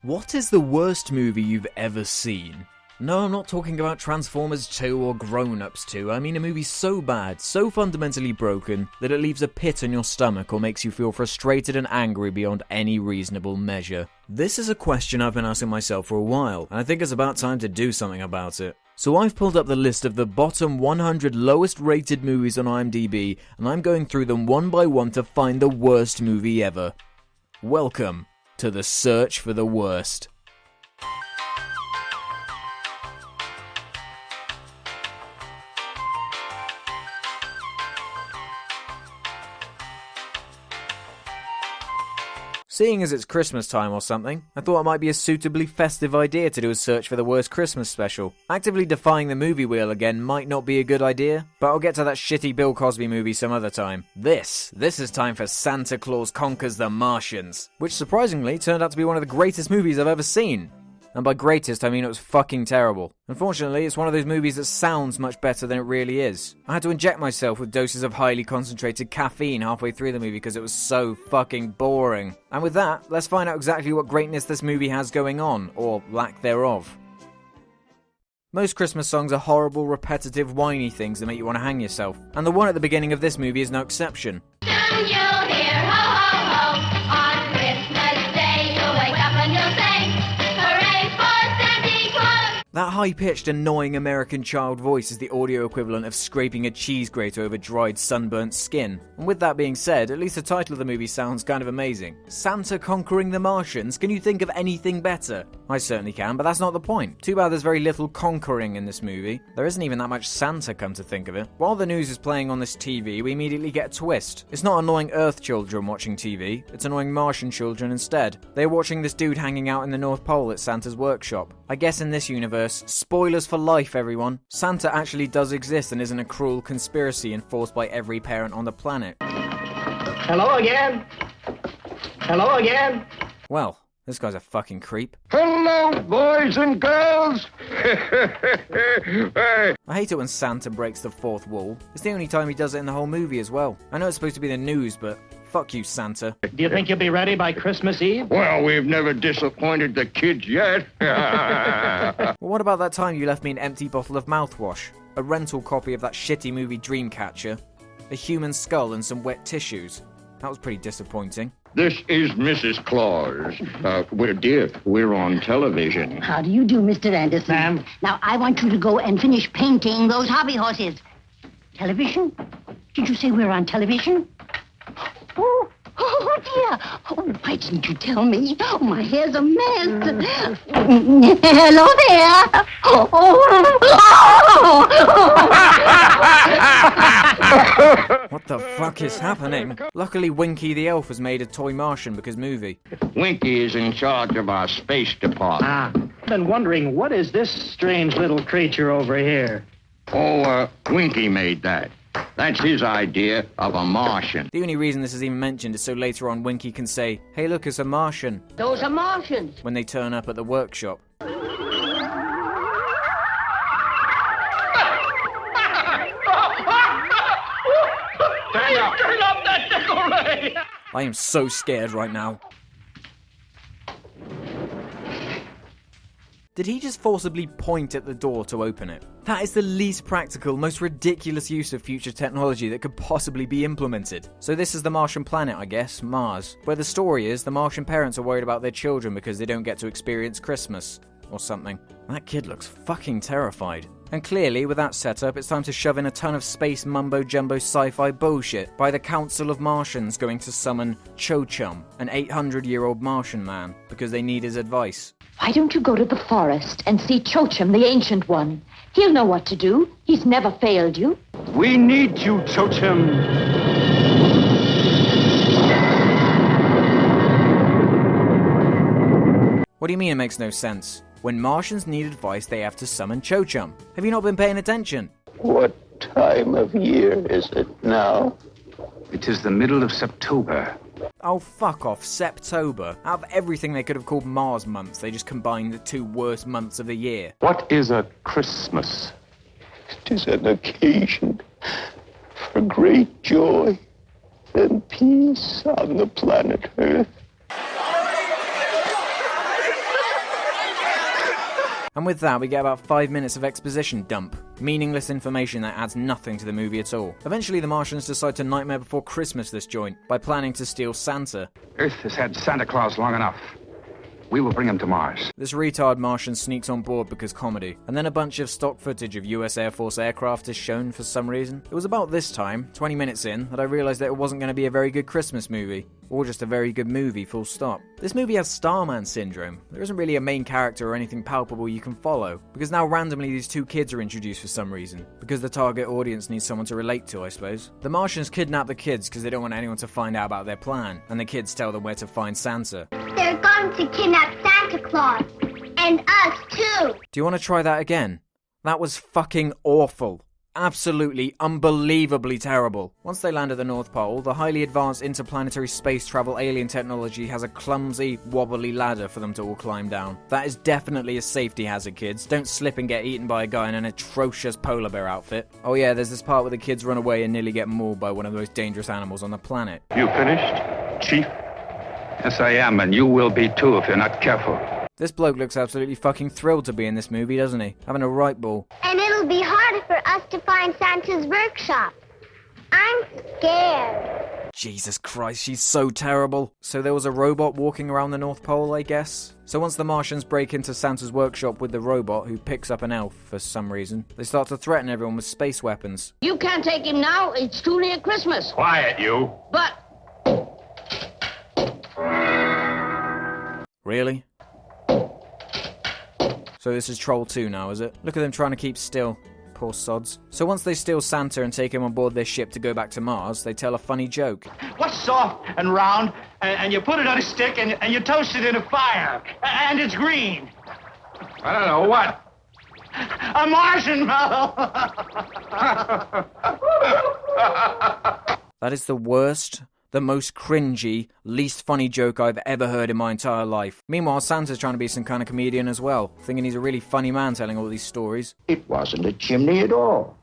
What is the worst movie you've ever seen? No, I'm not talking about Transformers 2 or Grown Ups 2. I mean a movie so bad, so fundamentally broken, that it leaves a pit in your stomach or makes you feel frustrated and angry beyond any reasonable measure. This is a question I've been asking myself for a while, and I think it's about time to do something about it. So I've pulled up the list of the bottom 100 lowest rated movies on IMDb, and I'm going through them one by one to find the worst movie ever. Welcome to the search for the worst. Seeing as it's Christmas time or something, I thought it might be a suitably festive idea to do a search for the worst Christmas special. Actively defying the movie wheel again might not be a good idea, but I'll get to that shitty Bill Cosby movie some other time. This is time for Santa Claus Conquers the Martians, which surprisingly turned out to be one of the greatest movies I've ever seen. And by greatest, I mean it was fucking terrible. Unfortunately, it's one of those movies that sounds much better than it really is. I had to inject myself with doses of highly concentrated caffeine halfway through the movie because it was so fucking boring. And with that, let's find out exactly what greatness this movie has going on, or lack thereof. Most Christmas songs are horrible, repetitive, whiny things that make you want to hang yourself. And the one at the beginning of this movie is no exception. Soon you'll hear ho ho ho, on Christmas Day you'll wake up and you'll say, hooray for Santa Claus! That high-pitched, annoying American child voice is the audio equivalent of scraping a cheese grater over dried, sunburnt skin. And with that being said, at least the title of the movie sounds kind of amazing. Santa Conquering the Martians? Can you think of anything better? I certainly can, but that's not the point. Too bad there's very little conquering in this movie. There isn't even that much Santa, come to think of it. While the news is playing on this TV, we immediately get a twist. It's not annoying Earth children watching TV, it's annoying Martian children instead. They're watching this dude hanging out in the North Pole at Santa's workshop. I guess in this universe, spoilers for life, everyone. Santa actually does exist and isn't a cruel conspiracy enforced by every parent on the planet. Hello again. Hello again. Well, this guy's a fucking creep. Hello, boys and girls! I hate it when Santa breaks the fourth wall. It's the only time he does it in the whole movie as well. I know it's supposed to be the news, but fuck you, Santa. Do you think you'll be ready by Christmas Eve? Well, we've never disappointed the kids yet. Well, what about that time you left me an empty bottle of mouthwash? A rental copy of that shitty movie Dreamcatcher? A human skull and some wet tissues? That was pretty disappointing. This is Mrs. Claus. We're on television. How do you do, Mr. Anderson? Ma'am? Now, I want you to go and finish painting those hobby horses. Television? Did you say we're on television? Oh, dear. Oh, why didn't you tell me? Oh, my hair's a mess. Hello there. What the fuck is happening? Luckily, Winky the Elf was made a toy Martian because movie. Winky is in charge of our space department. I've been wondering, what is this strange little creature over here? Winky made that. That's his idea of a Martian. The only reason this is even mentioned is so later on Winky can say, "Hey look, it's a Martian," Those are Martians. when they turn up at the workshop. Turn up that decorator! I am so scared right now. Did he just forcibly point at the door to open it? That is the least practical, most ridiculous use of future technology that could possibly be implemented. So this is the Martian planet, I guess, Mars, where the story is the Martian parents are worried about their children because they don't get to experience Christmas. Or something. That kid looks fucking terrified. And clearly, with that setup, it's time to shove in a ton of space mumbo-jumbo sci-fi bullshit by the Council of Martians going to summon Cho-Chum, an 800-year-old Martian man, because they need his advice. Why don't you go to the forest and see Cho-Chum, the Ancient One? He'll know what to do. He's never failed you. We need you, Cho-Chum. What do you mean it makes no sense? When Martians need advice, they have to summon Cho-Chum. Have you not been paying attention? What time of year is it now? It is the middle of September. Oh, fuck off, September. Out of everything they could have called Mars months, they just combined the two worst months of the year. What is a Christmas? It is an occasion for great joy and peace on the planet Earth. with that, we get about 5 minutes of exposition dump. Meaningless information that adds nothing to the movie at all. Eventually, the Martians decide to Nightmare Before Christmas this joint by planning to steal Santa. Earth has had Santa Claus long enough. We will bring him to Mars. This retard Martian sneaks on board because comedy, and then a bunch of stock footage of US Air Force aircraft is shown for some reason. It was about this time, 20 minutes in, that I realised that it wasn't going to be a very good Christmas movie. Or just a very good movie, full stop. This movie has Starman syndrome. There isn't really a main character or anything palpable you can follow, because now randomly these two kids are introduced for some reason, because the target audience needs someone to relate to, I suppose. The Martians kidnap the kids because they don't want anyone to find out about their plan, and the kids tell them where to find Santa. They're going to kidnap Santa Claus. And us, too. Do you want to try that again? That was fucking awful. Absolutely, unbelievably terrible. Once they land at the North Pole, the highly advanced interplanetary space travel alien technology has a clumsy, wobbly ladder for them to all climb down. That is definitely a safety hazard, kids. Don't slip and get eaten by a guy in an atrocious polar bear outfit. Oh yeah, there's this part where the kids run away and nearly get mauled by one of the most dangerous animals on the planet. You finished, Chief? Yes, I am, and you will be too if you're not careful. This bloke looks absolutely fucking thrilled to be in this movie, doesn't he? Having a right ball. And it'll be harder for us to find Santa's workshop. I'm scared. Jesus Christ, she's so terrible. So there was a robot walking around the North Pole, I guess? So once the Martians break into Santa's workshop with the robot, who picks up an elf for some reason, they start to threaten everyone with space weapons. You can't take him now. It's too near Christmas. Quiet, you. But Really? So this is Troll 2 now, is it? Look at them trying to keep still. Poor sods. So once they steal Santa and take him on board their ship to go back to Mars, they tell a funny joke. What's soft and round, and you put it on a stick, and you toast it in a fire, and it's green? I don't know what. A marshmallow! That is the worst, the most cringy, least funny joke I've ever heard in my entire life. Meanwhile, Santa's trying to be some kind of comedian as well, thinking he's a really funny man telling all these stories. It wasn't a chimney at all.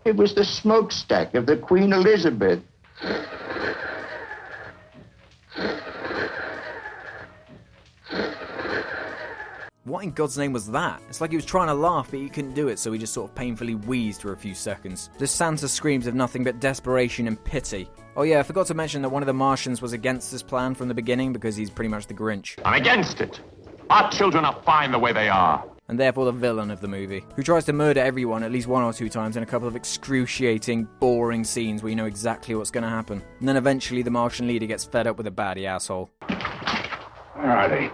It was the smokestack of the Queen Elizabeth. What in God's name was that? It's like he was trying to laugh, but he couldn't do it, so he just sort of painfully wheezed for a few seconds. This Santa screams of nothing but desperation and pity. Oh yeah, I forgot to mention that one of the Martians was against this plan from the beginning because he's pretty much the Grinch. I'm against it. Our children are fine the way they are. And therefore the villain of the movie, who tries to murder everyone at least 1 or 2 times in a couple of excruciating, boring scenes where you know exactly what's going to happen. And then eventually the Martian leader gets fed up with a baddie asshole. Where are they?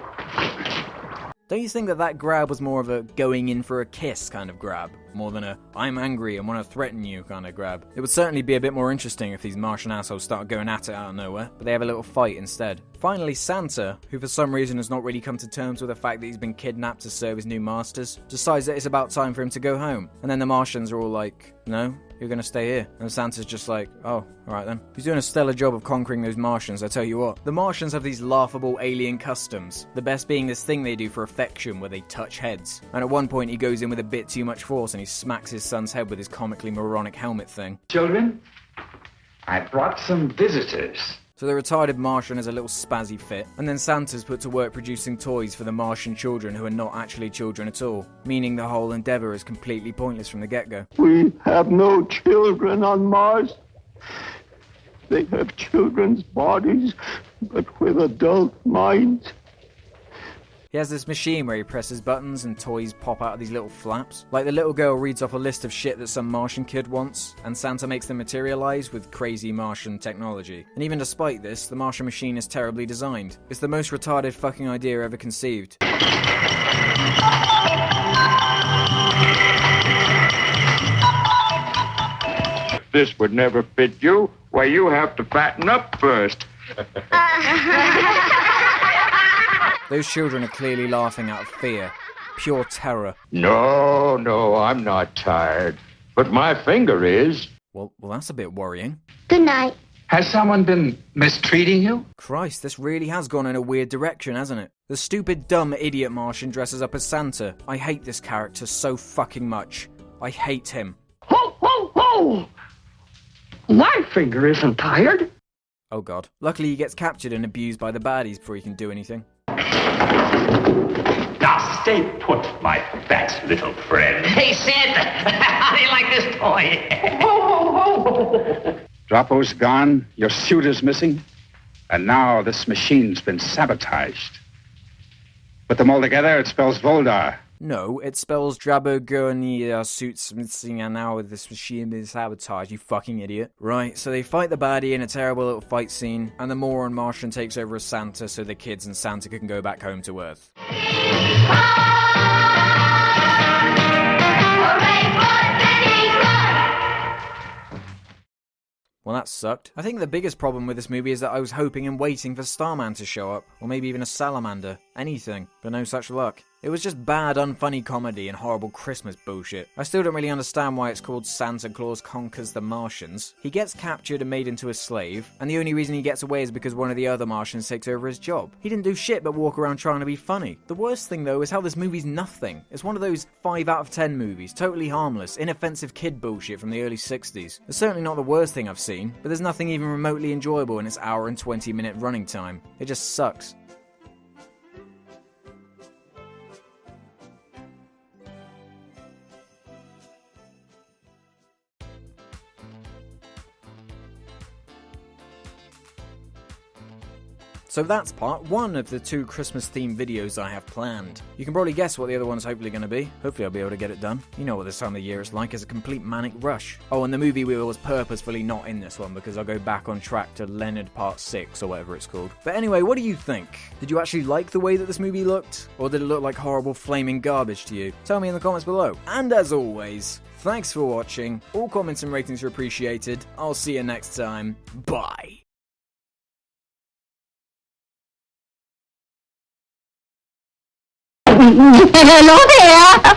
Don't you think that grab was more of a going in for a kiss kind of grab, more than a I'm angry and want to threaten you kind of grab? It would certainly be a bit more interesting if these Martian assholes start going at it out of nowhere, but they have a little fight instead. Finally, Santa, who for some reason has not really come to terms with the fact that he's been kidnapped to serve his new masters, decides that it's about time for him to go home. And then the Martians are all like, no, you're going to stay here. And Santa's just like, oh, alright then. He's doing a stellar job of conquering those Martians, I tell you what. The Martians have these laughable alien customs, the best being this thing they do for affection where they touch heads. And at one point he goes in with a bit too much force and he smacks his son's head with his comically moronic helmet thing. Children, I brought some visitors. So the retarded Martian has a little spazzy fit, and then Santa's put to work producing toys for the Martian children who are not actually children at all, meaning the whole endeavour is completely pointless from the get-go. We have no children on Mars. They have children's bodies, but with adult minds. He has this machine where he presses buttons and toys pop out of these little flaps. Like the little girl reads off a list of shit that some Martian kid wants, and Santa makes them materialize with crazy Martian technology. And even despite this, the Martian machine is terribly designed. It's the most retarded fucking idea ever conceived. If this would never fit you, why, you have to fatten up first. Those children are clearly laughing out of fear. Pure terror. No, I'm not tired. But my finger is. Well, that's a bit worrying. Good night. Has someone been mistreating you? Christ, this really has gone in a weird direction, hasn't it? The stupid, dumb, idiot Martian dresses up as Santa. I hate this character so fucking much. I hate him. Ho, ho, ho! My finger isn't tired. Oh god. Luckily he gets captured and abused by the baddies before he can do anything. Now stay put. my fat little friend. Hey, Santa, how do you like this toy? Ho, ho, ho. Droppo's gone, your suit is missing, and now this machine's been sabotaged. Put them all together, it spells Voldar. No, it spells Drabogurni suits missing and now this machine is sabotaged, you fucking idiot. Right, so they fight the baddie in a terrible little fight scene, and the moron Martian takes over as Santa so the kids and Santa can go back home to Earth. Hooray for Santa Claus! Well, that sucked. I think the biggest problem with this movie is that I was hoping and waiting for Starman to show up, or maybe even a salamander, anything, but no such luck. It was just bad, unfunny comedy and horrible Christmas bullshit. I still don't really understand why it's called Santa Claus Conquers the Martians. He gets captured and made into a slave, and the only reason he gets away is because one of the other Martians takes over his job. He didn't do shit but walk around trying to be funny. The worst thing though is how this movie's nothing. It's one of those 5 out of 10 movies, totally harmless, inoffensive kid bullshit from the early 60s. It's certainly not the worst thing I've seen, but there's nothing even remotely enjoyable in its hour and 20-minute running time. It just sucks. So that's part 1 of the 2 Christmas-themed videos I have planned. You can probably guess what the other one's hopefully going to be. Hopefully I'll be able to get it done. You know what this time of year is like, it's a complete manic rush. Oh, and the movie wheel was purposefully not in this one because I'll go back on track to Leonard Part 6 or whatever it's called. But anyway, what do you think? Did you actually like the way that this movie looked? Or did it look like horrible flaming garbage to you? Tell me in the comments below. And as always, thanks for watching. All comments and ratings are appreciated. I'll see you next time. Bye. Hello there.